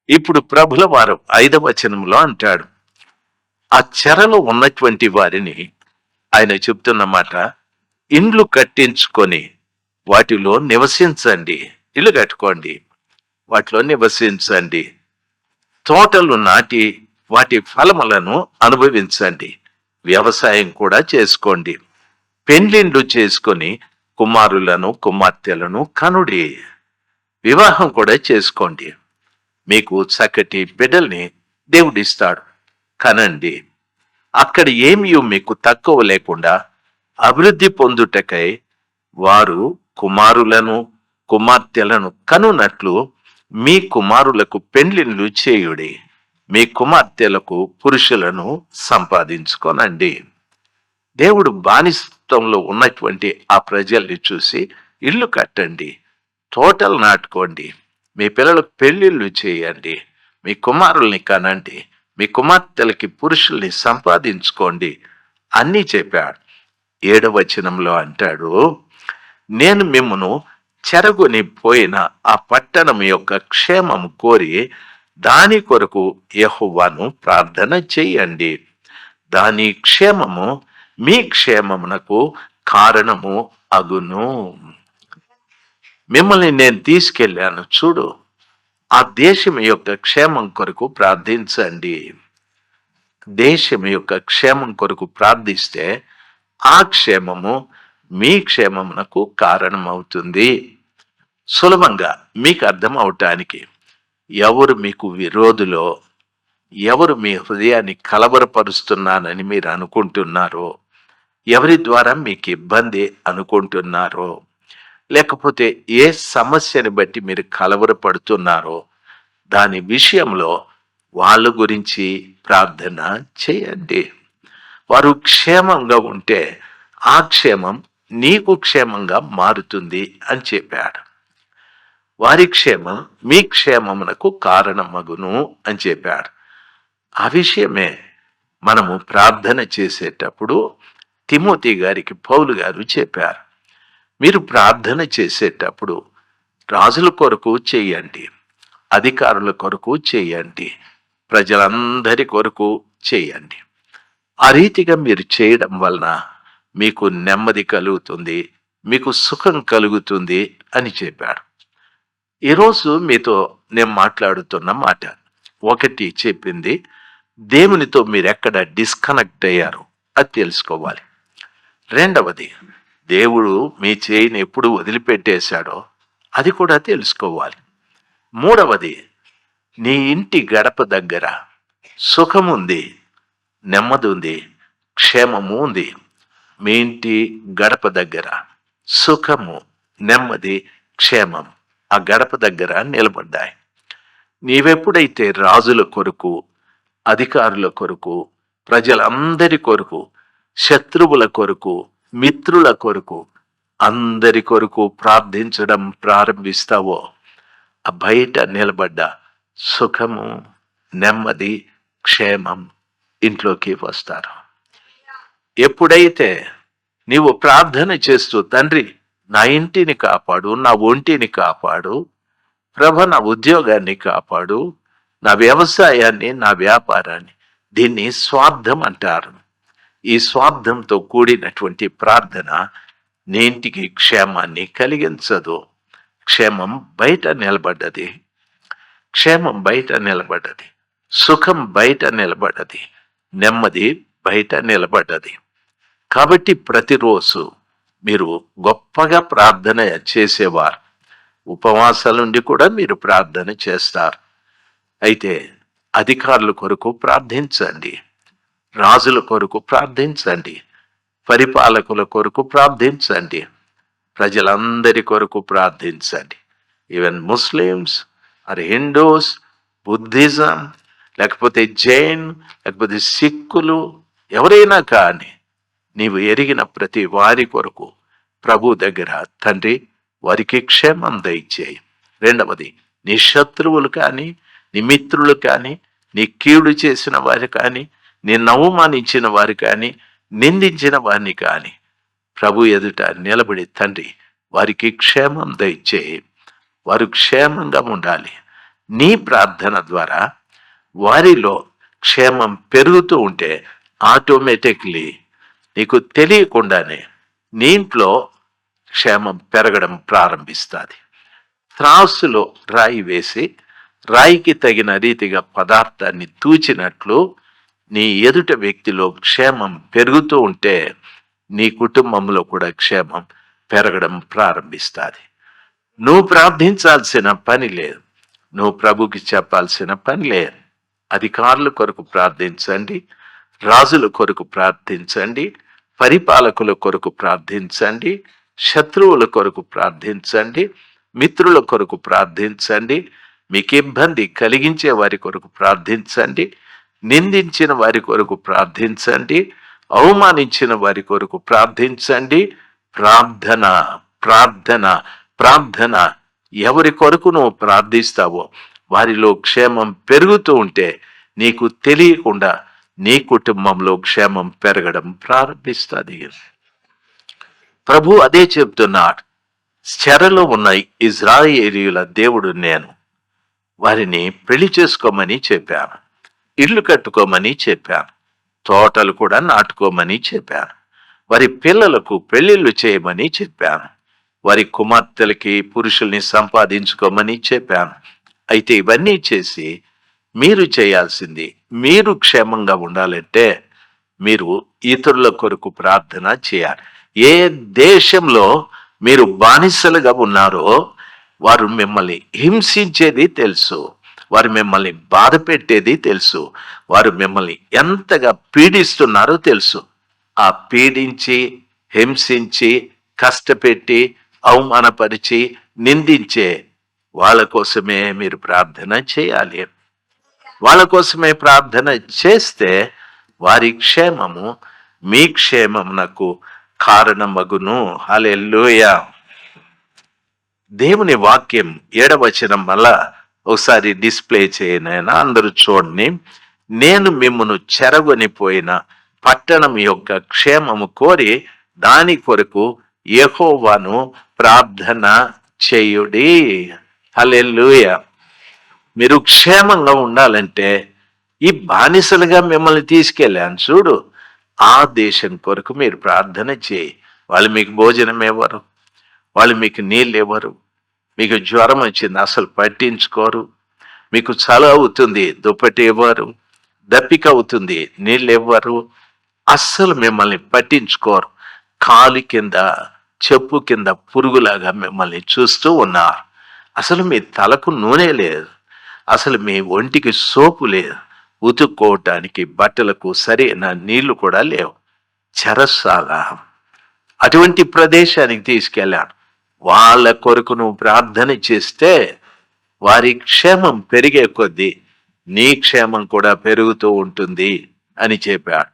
ఇప్పుడు ప్రభుల వారు 5వ వచనంలో అంటాడు, ఆ చెరలో ఉన్నటువంటి వారిని ఆయన చెప్తున్న మాట, ఇండ్లు కట్టించుకొని వాటిలో నివసించండి. ఇల్లు కట్టుకోండి, వాటిలో నివసించండి. తోటలు నాటి వాటి ఫలములను అనుభవించండి. వ్యవసాయం కూడా చేసుకోండి. పెండ్లిండ్లు చేసుకొని కుమారులను కుమార్తెలను కనుడి. వివాహం కూడా చేసుకోండి. మీకు చక్కటి బిడ్డల్ని దేవుడిస్తాడు, కనండి. అక్కడ ఏమీ మీకు తక్కువ లేకుండా అభివృద్ధి పొందుటకై వారు కుమారులను కుమార్తెలను కనునట్లు మీ కుమారులకు పెండ్లిన్లు చేయుడి, మీ కుమార్తెలకు పురుషులను సంపాదించుకోనండి. దేవుడు బానిసత్వంలో ఉన్నటువంటి ఆ ప్రజల్ని చూసి ఇల్లు కట్టండి, తోటలు నాటుకోండి, మీ పిల్లలకు పెళ్లిళ్ళు చేయండి, మీ కుమారుల్ని కనండి, మీ కుమార్తెలకి పురుషుల్ని సంపాదించుకోండి అన్నీ చెప్పాడు. 7వ వచనంలో అంటాడు, నేను మిమ్మును చెరగొని పోయిన ఆ పట్టణం యొక్క క్షేమం కోరి దాని కొరకు యెహోవాను ప్రార్థన చెయ్యండి. దాని క్షేమము మీ క్షేమమునకు కారణము అగును. మిమ్మల్ని నేను తీసుకెళ్ళాను చూడు, ఆ దేశం యొక్క క్షేమం కొరకు ప్రార్థించండి. దేశం యొక్క క్షేమం కొరకు ప్రార్థిస్తే ఆ క్షేమము మీ క్షేమమునకు కారణమవుతుంది. సులభంగా మీకు అర్థం అవటానికి, ఎవరు మీకు విరోధులో, ఎవరు మీ హృదయాన్ని కలవరపరుస్తున్నానని మీరు అనుకుంటున్నారో, ఎవరి ద్వారా మీకు ఇబ్బంది అనుకుంటున్నారో, లేకపోతే ఏ సమస్యని బట్టి మీరు కలవరపడుతున్నారో దాని విషయంలో వాళ్ళ గురించి ప్రార్థన చేయండి. వారు క్షేమంగా ఉంటే ఆ క్షేమం నీకు క్షేమంగా మారుతుంది అని చెప్పాడు. వారి క్షేమం మీ క్షేమమునకు కారణమగును అని చెప్పాడు. ఆ విషయమే మనము ప్రార్థన చేసేటప్పుడు తిమోతి గారికి పౌలు గారు చెప్పారు. మీరు ప్రార్థన చేసేటప్పుడు రాజుల కొరకు చేయండి, అధికారుల కొరకు చేయండి, ప్రజలందరి కొరకు చేయండి. ఆ రీతిగా మీరు చేయడం వలన మీకు నెమ్మది కలుగుతుంది, మీకు సుఖం కలుగుతుంది అని చెప్పాడు. ఈరోజు మీతో నేను మాట్లాడుతున్న మాట, ఒకటి చెప్పింది, దేవునితో మీరు ఎక్కడ డిస్కనెక్ట్ అయ్యారో అది తెలుసుకోవాలి. రెండవది, దేవుడు మీ చేయిని ఎప్పుడు వదిలిపెట్టేశాడో అది కూడా తెలుసుకోవాలి. మూడవది, నీ ఇంటి గడప దగ్గర సుఖముంది, నెమ్మది ఉంది, క్షేమము ఉంది. మీ ఇంటి గడప దగ్గర సుఖము, నెమ్మది, క్షేమం ఆ గడప దగ్గర నిలబడ్డాయి. నీవెప్పుడైతే రాజుల కొరకు, అధికారుల కొరకు, ప్రజలందరి కొరకు, శత్రువుల కొరకు, మిత్రుల కొరకు, అందరి కొరకు ప్రార్థించడం ప్రారంభిస్తావో ఆ బయట నిలబడ్డ సుఖము, నెమ్మది, క్షేమం ఇంట్లోకి వస్తారు. ఎప్పుడైతే నీవు ప్రార్థన చేస్తూ, తండ్రి నా ఇంటిని కాపాడు, నా ఒంటిని కాపాడు, ప్రభ నా ఉద్యోగాన్ని కాపాడు, నా వ్యవసాయాన్ని, నా వ్యాపారాన్ని, దీన్ని స్వార్థం అంటారు. ఈ స్వార్థంతో కూడినటువంటి ప్రార్థన నీ ఇంటికి క్షేమాన్ని కలిగించదు. క్షేమం బయట నిలబడ్డది, క్షేమం బయట నిలబడ్డది, సుఖం బయట నిలబడ్డది, నెమ్మది బయట నిలబడ్డది. కాబట్టి ప్రతిరోజు మీరు గొప్పగా ప్రార్థన చేసేవారు, ఉపవాసాల నుండి కూడా మీరు ప్రార్థన చేస్తారు. అయితే అధికారుల కొరకు ప్రార్థించండి, రాజుల కొరకు ప్రార్థించండి, పరిపాలకుల కొరకు ప్రార్థించండి, ప్రజలందరి కొరకు ప్రార్థించండి. Even Muslims or Hindus, Buddhism, లేకపోతే జైన్, లేకపోతే సిక్కులు, ఎవరైనా కానీ నీవు ఎరిగిన ప్రతి వారి కొరకు ప్రభు దగ్గర, తండ్రి వారికి క్షేమం దయచేయి. రెండవది, నీ శత్రువులు కానీ, నీ మిత్రులు కానీ, నీ కీడు చేసిన వారు కానీ, నిన్ను అవమానించిన వారు కానీ, నిందించిన వారిని కానీ ప్రభు ఎదుట నిలబడి, తండ్రి వారికి క్షేమం దయచేయి, వారు క్షేమంగా ఉండాలి, నీ ప్రార్థన ద్వారా వారిలో క్షేమం పెరుగుతూ ఉంటే ఆటోమేటిక్లీ నీకు తెలియకుండానే నీ ఇంట్లో క్షేమం పెరగడం ప్రారంభిస్తుంది. త్రాసులో రాయి వేసి రాయికి తగిన రీతిగా పదార్థాన్ని తూచినట్లు నీ ఎదుట వ్యక్తిలో క్షేమం పెరుగుతూ ఉంటే నీ కుటుంబంలో కూడా క్షేమం పెరగడం ప్రారంభిస్తుంది. నువ్వు ప్రార్థించాల్సిన పని లేదు, నువ్వు ప్రభుకి చెప్పాల్సిన పని లేదు. అధికారుల కొరకు ప్రార్థించండి, రాజుల కొరకు ప్రార్థించండి, పరిపాలకుల కొరకు ప్రార్థించండి, శత్రువుల కొరకు ప్రార్థించండి, మిత్రుల కొరకు ప్రార్థించండి, మీకు ఇబ్బంది కలిగించే వారి కొరకు ప్రార్థించండి, నిందించిన వారి కొరకు ప్రార్థించండి, అవమానించిన వారి కొరకు ప్రార్థించండి. ప్రార్థన ప్రార్థన ప్రార్థన. ఎవరి కొరకు నువ్వు ప్రార్థిస్తావో వారిలో క్షేమం పెరుగుతూ ఉంటే నీకు తెలియకుండా నీ కుటుంబంలో క్షేమం పెరగడం ప్రారంభిస్తుంది. ప్రభు అదే చెప్తున్నాడు, చెరలో ఉన్న ఇజ్రాయేలీయుల దేవుడు నేను. వారిని పెళ్లి చేసుకోమని చెప్పాను, ఇల్లు కట్టుకోమని చెప్పాను, తోటలు కూడా నాటుకోమని చెప్పాను, వారి పిల్లలకు పెళ్లిళ్ళు చేయమని చెప్పాను, వారి కుమార్తెలకి పురుషుల్ని సంపాదించుకోమని చెప్పాను. అయితే ఇవన్నీ చేసి మీరు చేయాల్సింది, మీరు క్షేమంగా ఉండాలంటే మీరు ఇతరుల కొరకు ప్రార్థన చేయాలి. ఏ దేశంలో మీరు బానిసలుగా ఉన్నారో వారు మిమ్మల్ని హింసించేది తెలుసు, వారు మిమ్మల్ని బాధ పెట్టేది తెలుసు, వారు మిమ్మల్ని ఎంతగా పీడిస్తున్నారో తెలుసు. ఆ పీడించి, హింసించి, కష్టపెట్టి, అవమానపరిచి, నిందించే వాళ్ళ కోసమే మీరు ప్రార్థన చేయాలి. వాళ్ళ కోసమే ప్రార్థన చేస్తే వారి క్షేమము మీ క్షేమమునకు కారణమగును. హల్లెలూయా. దేవుని వాక్యం 7వ వచనం వల్ల ఒకసారి డిస్ప్లే చేయనైనా అందరూ చూడండి. నేను మిమ్మును చెరగొనిపోయిన పట్టణం యొక్క క్షేమము కోరి దాని కొరకు యెహోవాను ప్రార్థన చేయుడి. హల్లెలూయా. మీరు క్షేమంగా ఉండాలంటే ఈ బానిసలుగా మిమ్మల్ని తీసుకెళ్ళాను చూడు, ఆ దేశం కొరకు మీరు ప్రార్థన చేయి. వాళ్ళు మీకు భోజనం ఇవ్వరు, వాళ్ళు మీకు నీళ్ళు ఇవ్వరు, మీకు జ్వరం వచ్చింది అసలు పట్టించుకోరు, మీకు చలి అవుతుంది దుప్పటి ఇవ్వరు, దప్పిక అవుతుంది నీళ్ళు ఇవ్వరు, అస్సలు మిమ్మల్ని పట్టించుకోరు. కాలు కింద చెప్పు కింద పురుగులాగా మిమ్మల్ని చూస్తూ ఉన్నారు. అసలు మీ తలకు నూనె లేదు, అసలు మీ ఒంటికి సోపు లేదు, ఉతుక్కోవటానికి బట్టలకు సరైన నీళ్లు కూడా లేవు. చెరసాల అటువంటి ప్రదేశానికి తీసుకెళ్ళాడు. వాళ్ళ కొరకు నువ్వు ప్రార్థన చేస్తే వారి క్షేమం పెరిగే కొద్దీ నీ క్షేమం కూడా పెరుగుతూ ఉంటుంది అని చెప్పాడు.